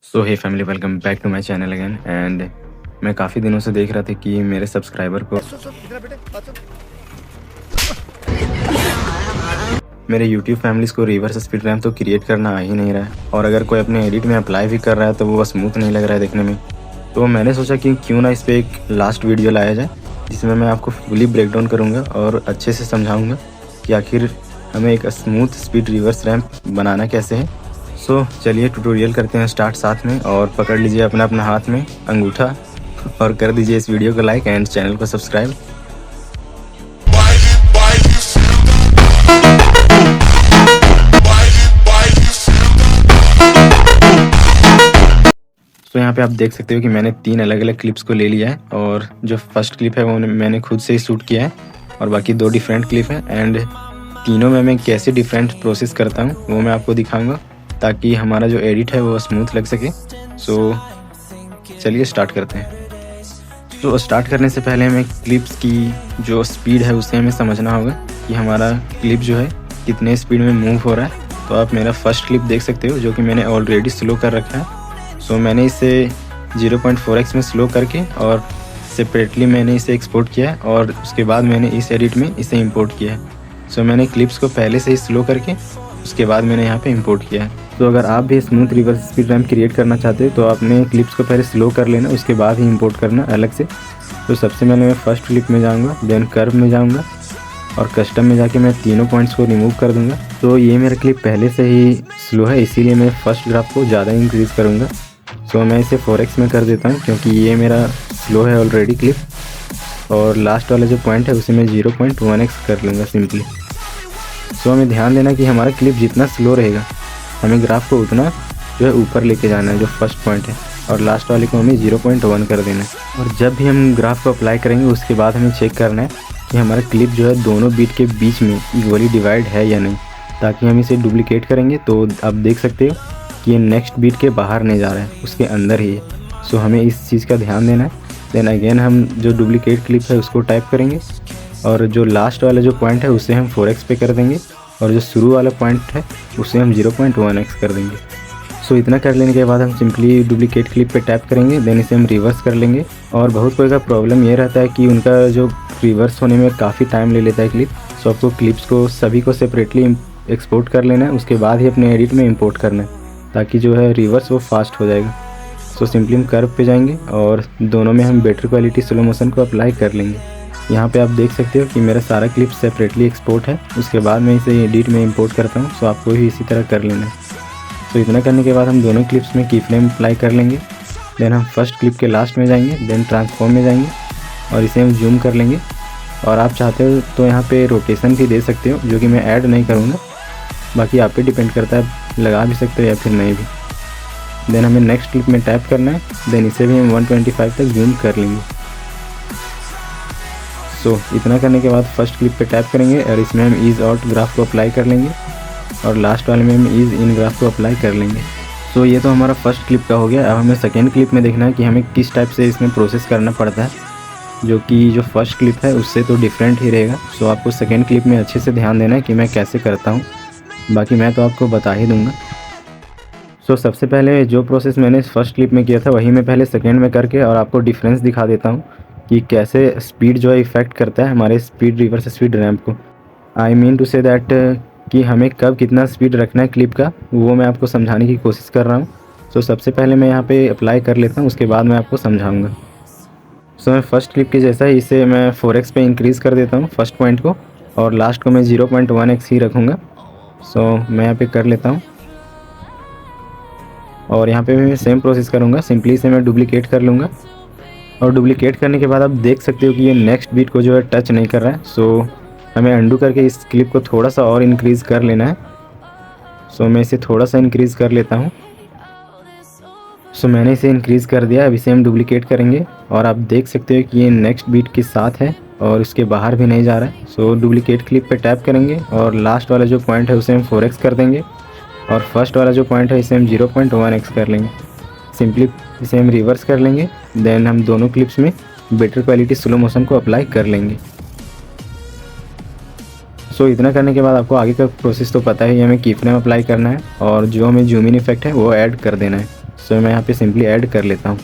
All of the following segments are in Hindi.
So hey family, welcome back to my channel again. And मैं काफ़ी दिनों से देख रहा था कि मेरे सब्सक्राइबर को मेरे YouTube फैमिलीज़ को रिवर्स स्पीड रैम तो क्रिएट करना आ ही नहीं रहा है, और अगर कोई अपने एडिट में अप्लाई भी कर रहा है तो वो स्मूथ नहीं लग रहा है देखने में। तो मैंने सोचा कि क्यों ना इस पर एक लास्ट वीडियो लाया जाए जिसमें मैं आपको फुली ब्रेक डाउन करूँगा और अच्छे से समझाऊँगा कि आखिर हमें एक स्मूथ स्पीड रिवर्स रैम बनाना कैसे है। सो चलिए ट्यूटोरियल करते हैं स्टार्ट साथ में, और पकड़ लीजिए अपना अपना हाथ में अंगूठा और कर दीजिए इस वीडियो को लाइक एंड चैनल को सब्सक्राइब। तो यहाँ पे आप देख सकते हो कि मैंने 3 अलग अलग क्लिप्स को ले लिया है, और जो फर्स्ट क्लिप है वो मैंने खुद से ही शूट किया है और बाकी 2 डिफरेंट क्लिप हैं। एंड तीनों में मैं कैसे डिफरेंट प्रोसेस करता हूँ वो मैं आपको दिखाऊंगा ताकि हमारा जो एडिट है वो स्मूथ लग सके। सो चलिए स्टार्ट करते हैं। तो स्टार्ट करने से पहले हमें क्लिप्स की जो स्पीड है उसे हमें समझना होगा कि हमारा क्लिप जो है कितने स्पीड में मूव हो रहा है। तो आप मेरा फर्स्ट क्लिप देख सकते हो जो कि मैंने ऑलरेडी स्लो कर रखा है। सो मैंने इसे 0.4x में स्लो करके और सेपरेटली मैंने इसे एक्सपोर्ट किया है, और उसके बाद मैंने इस एडिट में इसे इंपोर्ट किया है। सो मैंने क्लिप्स को पहले से ही स्लो करके उसके बाद मैंने यहाँ पे इंपोर्ट किया है। तो अगर आप भी smooth reverse speed RAM create करना चाहते हो तो आपने क्लिप्स को पहले स्लो कर लेना, उसके बाद ही इंपोर्ट करना अलग से। तो सबसे पहले मैं फर्स्ट क्लिप में जाऊँगा, देन कर्व में जाऊँगा और कस्टम में जाके मैं तीनों पॉइंट्स को रिमूव कर दूँगा। तो ये मेरा क्लिप पहले से ही स्लो है, इसीलिए मैं फर्स्ट ग्राफ को ज़्यादा इंक्रीज़ करूँगा। सो मैं इसे 4x में कर देता हूँ क्योंकि ये मेरा स्लो है ऑलरेडी क्लिप, और लास्ट वाला जो पॉइंट है उसे मैं 0.1x कर लूँगा सिंपली। सो हमें ध्यान देना कि हमारा क्लिप जितना स्लो रहेगा हमें ग्राफ को उतना जो है ऊपर लेके जाना है, जो फर्स्ट पॉइंट है, और लास्ट वाले को हमें 0.1 कर देना है। और जब भी हम ग्राफ को अप्लाई करेंगे उसके बाद हमें चेक करना है कि हमारा क्लिप जो है दोनों बीट के बीच में इक्वली डिवाइड है या नहीं, ताकि हम इसे डुप्लीकेट करेंगे तो आप देख सकते हो कि ये नेक्स्ट बीट के बाहर नहीं जा रहा है, उसके अंदर ही है। सो हमें इस चीज़ का ध्यान देना है। देन अगेन हम जो डुप्लीकेट क्लिप है उसको टाइप करेंगे, और जो लास्ट वाला जो पॉइंट है उसे हम 4x पे कर देंगे, और जो शुरू वाला पॉइंट है उसे हम 0.1x कर देंगे। सो इतना कर लेने के बाद हम सिंपली डुप्लीकेट क्लिप पे टैप करेंगे, देन इसे हम रिवर्स कर लेंगे। और बहुत कोई का प्रॉब्लम ये रहता है कि उनका जो रिवर्स होने में काफ़ी टाइम ले लेता है क्लिप। सो आपको क्लिप्स को सभी को सेपरेटली एक्सपोर्ट कर लेना है, उसके बाद ही अपने एडिट में इंपोर्ट करना है ताकि जो है रिवर्स वो फास्ट हो जाएगा। सो सिंपली हम कर्व पे जाएंगे और दोनों में हम बेटर क्वालिटी स्लो मोशन को अप्लाई कर लेंगे। यहाँ पे आप देख सकते हो कि मेरा सारा क्लिप सेपरेटली एक्सपोर्ट है, उसके बाद मैं इसे एडिट में इंपोर्ट करता हूँ। सो आपको भी इसी तरह कर लेना है। सो इतना करने के बाद हम दोनों क्लिप्स में की फ्रेम अप्लाई कर लेंगे। देन हम फर्स्ट क्लिप के लास्ट में जाएंगे, देन ट्रांसफॉर्म में जाएंगे और इसे हम जूम कर लेंगे। और आप चाहते हो तो यहाँ पे रोटेशन भी दे सकते हो, जो कि मैं ऐड नहीं करूँगा, बाकी आप पे डिपेंड करता है, लगा भी सकते हो या फिर नहीं भी। देन हमें नेक्स्ट क्लिप में टैप करना है, देन इसे भी हम 125 तक जूम कर लेंगे। सो इतना करने के बाद फर्स्ट क्लिप पे टैप करेंगे और इसमें हम ईज़ आउट ग्राफ को अप्लाई कर लेंगे, और लास्ट वाले में हम ईज़ इन ग्राफ को अप्लाई कर लेंगे। सो ये तो हमारा फर्स्ट क्लिप का हो गया। अब हमें सेकेंड क्लिप में देखना है कि हमें किस टाइप से इसमें प्रोसेस करना पड़ता है, जो कि जो फर्स्ट क्लिप है उससे तो डिफरेंट ही रहेगा। सो आपको सेकेंड क्लिप में अच्छे से ध्यान देना है कि मैं कैसे करता हूँ, बाकी मैं तो आपको बता ही दूँगा। सो सबसे पहले जो प्रोसेस मैंने फर्स्ट क्लिप में किया था वही मैं पहले सेकेंड में करके और आपको डिफरेंस दिखा देता हूँ कि कैसे स्पीड जो है इफ़ेक्ट करता है हमारे स्पीड रिवर्स स्पीड रैम्प को। I mean to say that कि हमें कब कितना स्पीड रखना है क्लिप का, वो मैं आपको समझाने की कोशिश कर रहा हूँ। सो सबसे पहले मैं यहाँ पे अप्लाई कर लेता हूँ, उसके बाद मैं आपको समझाऊँगा। सो मैं फर्स्ट क्लिप के जैसा ही इसे मैं 4x पे इंक्रीज़ कर देता हूँ फर्स्ट पॉइंट को, और लास्ट को मैं 0.1x ही रखूँगा। सो मैं यहाँ पे कर लेता हूँ, और यहाँ पे मैं सेम प्रोसेस करूँगा। सिंपली इसे मैं डुप्लीकेट कर लूँगा, और डुप्लीकेट करने के बाद आप देख सकते हो कि ये नेक्स्ट बीट को जो है टच नहीं कर रहा है। सो हमें अंडू करके इस क्लिप को थोड़ा सा और इंक्रीज़ कर लेना है। सो मैं इसे थोड़ा सा इंक्रीज़ कर लेता हूँ। सो मैंने इसे इंक्रीज़ कर दिया। अब इसे हम डुप्लीकेट करेंगे, और आप देख सकते हो कि ये नेक्स्ट बीट के साथ है और इसके बाहर भी नहीं जा रहा है। सो डुप्लीकेट क्लिप पे टैप करेंगे, और लास्ट वाला जो पॉइंट है उसे हम 4x कर देंगे, और फर्स्ट वाला जो पॉइंट है इसे हम 0.1x कर लेंगे। सिंपली इसे हम रिवर्स कर लेंगे, देन हम दोनों क्लिप्स में बेटर क्वालिटी स्लो मोशन को अप्लाई कर लेंगे। सो इतना करने के बाद आपको आगे का प्रोसेस तो पता ही है, हमें की फ्रेम अप्लाई करना है और जो हमें जूम इन इफेक्ट है वो ऐड कर देना है। सो मैं यहाँ पे सिंपली ऐड कर लेता हूँ।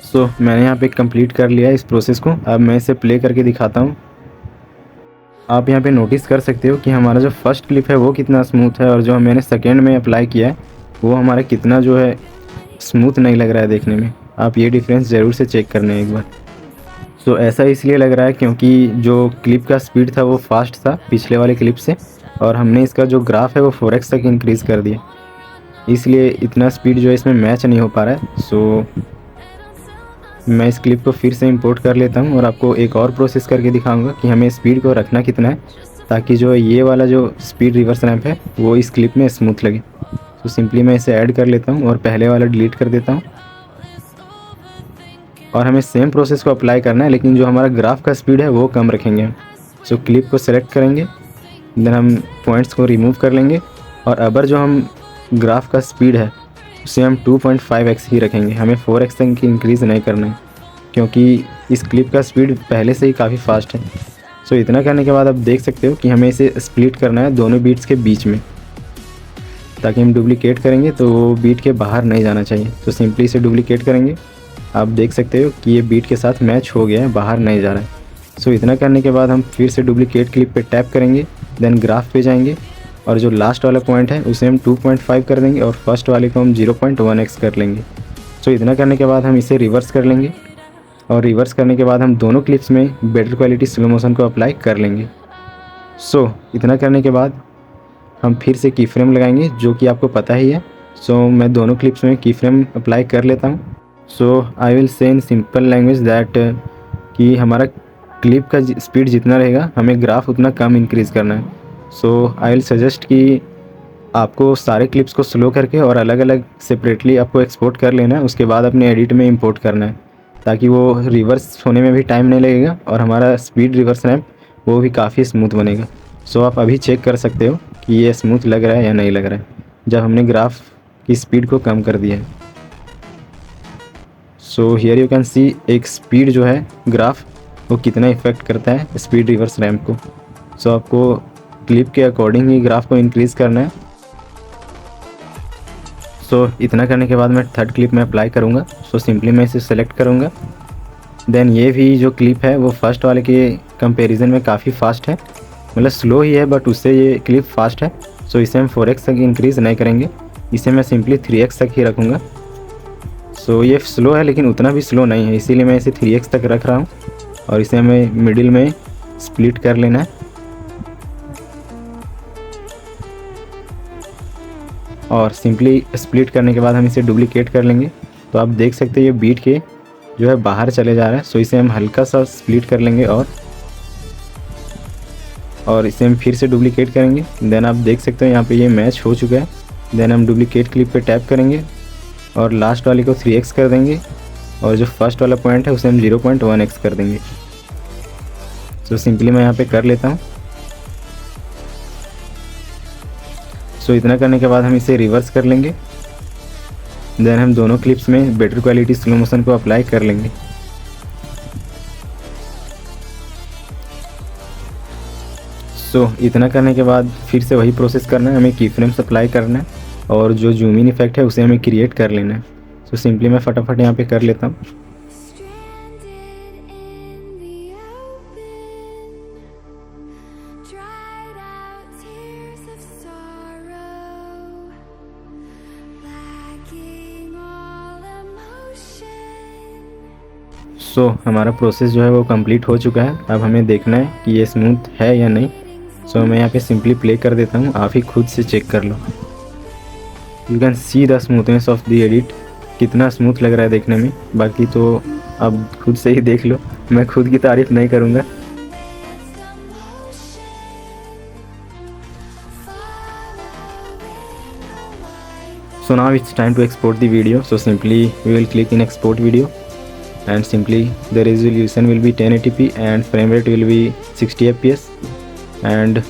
सो मैंने यहाँ पे कंप्लीट कर लिया इस प्रोसेस को। अब मैं इसे प्ले करके दिखाता हूँ। आप यहाँ पे नोटिस कर सकते हो कि हमारा जो फर्स्ट क्लिप है वो कितना स्मूथ है और जो मैंने सेकेंड में अप्लाई किया है वो हमारा कितना जो है स्मूथ नहीं लग रहा है देखने में। आप ये डिफरेंस ज़रूर से चेक करना एक बार। सो ऐसा इसलिए लग रहा है क्योंकि जो क्लिप का स्पीड था वो फास्ट था पिछले वाले क्लिप से, और हमने इसका जो ग्राफ है वो 4x तक इंक्रीज़ कर दिया, इसलिए इतना स्पीड जो है इसमें मैच नहीं हो पा रहा है। सो मैं इस क्लिप को फिर से इंपोर्ट कर लेता हूँ और आपको एक और प्रोसेस करके दिखाऊंगा कि हमें स्पीड को रखना कितना है, ताकि जो ये वाला जो स्पीड रिवर्स रैंप है वो इस क्लिप में स्मूथ लगे। तो सिंपली मैं इसे ऐड कर लेता हूँ और पहले वाला डिलीट कर देता हूँ। और हमें सेम प्रोसेस को अप्लाई करना है, लेकिन जो हमारा ग्राफ का स्पीड है वो कम रखेंगे। सो क्लिप को सेलेक्ट करेंगे, देन हम पॉइंट्स को रिमूव कर लेंगे, और अबर जो हम ग्राफ का स्पीड है उसे हम 2.5x ही रखेंगे। हमें 4x तक इंक्रीज़ नहीं करना है, क्योंकि इस क्लिप का स्पीड पहले से ही काफ़ी फास्ट है। सो इतना करने के बाद आप देख सकते हो कि हमें इसे स्प्लिट करना है दोनों बीट्स के बीच में, ताकि हम डुप्लिकेट करेंगे तो वो बीट के बाहर नहीं जाना चाहिए। तो सिंपली इसे डुप्लिकेट करेंगे, आप देख सकते हो कि ये बीट के साथ मैच हो गया है, बाहर नहीं जा रहा है। सो इतना करने के बाद हम फिर से डुप्लिकेट क्लिप पे टैप करेंगे, देन ग्राफ पे जाएंगे, और जो लास्ट वाला पॉइंट है उसे हम 2.5 कर देंगे और फर्स्ट वाले को हम 0.1x कर लेंगे। सो इतना करने के बाद हम इसे रिवर्स कर लेंगे, और रिवर्स करने के बाद हम दोनों क्लिप्स में बेटर क्वालिटी स्लो मोशन को अप्लाई कर लेंगे। सो इतना करने के बाद हम फिर से की फ्रेम लगाएंगे, जो कि आपको पता ही है। सो मैं दोनों क्लिप्स में की फ्रेम अप्लाई कर लेता हूँ। सो I will say in simple language that कि हमारा क्लिप का स्पीड जितना रहेगा हमें ग्राफ उतना कम इंक्रीज़ करना है। सो आई विल सजेस्ट कि आपको सारे क्लिप्स को स्लो करके और अलग अलग सेपरेटली आपको एक्सपोर्ट कर लेना है, उसके बाद अपने एडिट में इंपोर्ट करना है, ताकि वो रिवर्स होने में भी टाइम नहीं लगेगा और हमारा स्पीड रिवर्स रैंप वो भी काफ़ी स्मूथ बनेगा। सो आप अभी चेक कर सकते हो कि ये स्मूथ लग रहा है या नहीं लग रहा है, जब हमने ग्राफ की स्पीड को कम कर दिया है। सो हियर यू कैन सी एक स्पीड जो है ग्राफ वो कितना इफ़ेक्ट करता है स्पीड रिवर्स रैंप को। सो आपको क्लिप के अकॉर्डिंग ही ग्राफ को इंक्रीज़ करना है। सो इतना करने के बाद मैं थर्ड क्लिप में अप्लाई करूँगा। सो सिंपली मैं इसे सेलेक्ट करूँगा, देन ये भी जो क्लिप है वो फर्स्ट वाले के कंपैरिजन में काफ़ी फास्ट है, मतलब स्लो ही है बट उससे ये क्लिप फास्ट है। सो इसे हम 4x तक इंक्रीज़ नहीं करेंगे, इसे मैं सिंपली 3x तक ही रखूँगा। सो ये स्लो है लेकिन उतना भी स्लो नहीं है, इसीलिए मैं इसे 3x तक रख रहा हूँ, और इसे हमें मिडिल में स्प्लिट कर लेना है। और सिंपली स्प्लिट करने के बाद हम इसे डुप्लिकेट कर लेंगे। तो आप देख सकते हैं ये बीट के जो है बाहर चले जा रहा है। सो इसे हम हल्का सा स्प्लिट कर लेंगे और इसे हम फिर से डुप्लिकेट करेंगे। देन आप देख सकते हो यहाँ पे ये मैच हो चुका है। देन हम डुप्लिकेट क्लिप पे टैप करेंगे और लास्ट वाले को 3x कर देंगे, और जो फर्स्ट वाला पॉइंट है उसे हम 0.1x कर देंगे। सो सिंपली मैं यहाँ पे कर लेता हूँ। सो इतना करने के बाद हम इसे रिवर्स कर लेंगे, देन हम दोनों क्लिप्स में बेटर क्वालिटी स्लो मोशन को अप्लाई कर लेंगे। सो इतना करने के बाद फिर से वही प्रोसेस करना है, हमें की फ्रेम्स अप्लाई करना है और जो जूम इन इफेक्ट है उसे हमें क्रिएट कर लेना है। सो सिंपली मैं फटाफट यहाँ पे कर लेता हूँ। सो हमारा प्रोसेस जो है वो कंप्लीट हो चुका है। अब हमें देखना है कि ये स्मूथ है या नहीं। सो मैं यहाँ पे सिंपली प्ले कर देता हूँ, आप ही खुद से चेक कर लो। You can see the smoothness of the edit, कितना स्मूथ लग रहा है देखने में। बाकी तो आप खुद से ही देख लो, मैं खुद की तारीफ नहीं करूँगा। So now it's time to export the video. So simply we will click in export video, and simply the resolution will be 1080p and frame rate will be 60 fps, and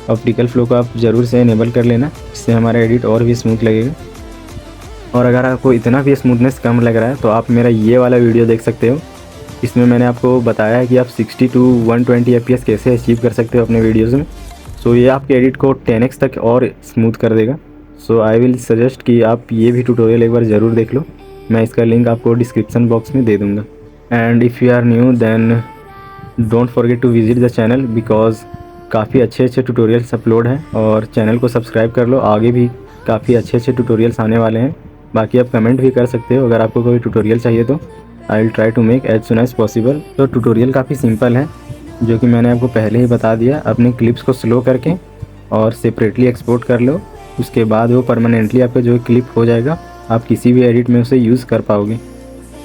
optical flow को आप ज़रूर से इनेबल कर लेना, इससे हमारा एडिट और भी स्मूथ लगेगा। और अगर आपको इतना भी स्मूथनेस कम लग रहा है तो आप मेरा ये वाला वीडियो देख सकते हो। इसमें मैंने आपको बताया है कि आप 60 to 120 FPS कैसे अचीव कर सकते हो अपने वीडियोज़ में। सो ये आपके एडिट को 10x तक और स्मूथ कर देगा। सो आई विल सजेस्ट कि आप ये भी ट्यूटोरियल एक बार ज़रूर देख लो। मैं इसका लिंक आपको डिस्क्रिप्शन बॉक्स में दे दूँगा। And if you are new then don't forget to visit the channel because काफ़ी अच्छे ट्यूटोरियल्स अपलोड हैं, और चैनल को सब्सक्राइब कर लो। आगे भी काफ़ी अच्छे ट्यूटोरियल्स आने वाले हैं। बाकी आप कमेंट भी कर सकते हो अगर आपको कोई ट्यूटोरियल चाहिए तो I will try to make as soon as possible. तो ट्यूटोरियल काफ़ी सिंपल है, जो कि मैंने आपको पहले ही बता दिया। अपने क्लिप्स को स्लो करके और सेपरेटली एक्सपोर्ट कर लो। उसके बाद वो परमानेंटली आपका जो क्लिप हो जाएगा, आप किसी भी एडिट में उसे यूज़ कर पाओगे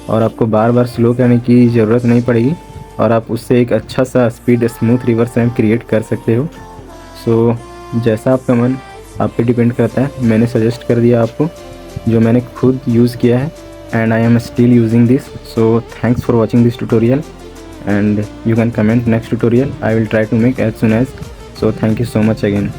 और आपको बार बार स्लो करने की ज़रूरत नहीं पड़ेगी, और आप उससे एक अच्छा सा speed smooth reverse RAM create कर सकते हो। सो जैसा आपका मन आप पे डिपेंड करता है। मैंने सजेस्ट कर दिया आपको, जो मैंने खुद यूज़ किया है, and I am still using this. So thanks for watching this tutorial, and you can comment next tutorial. I will try to make as soon as. So thank you so much again.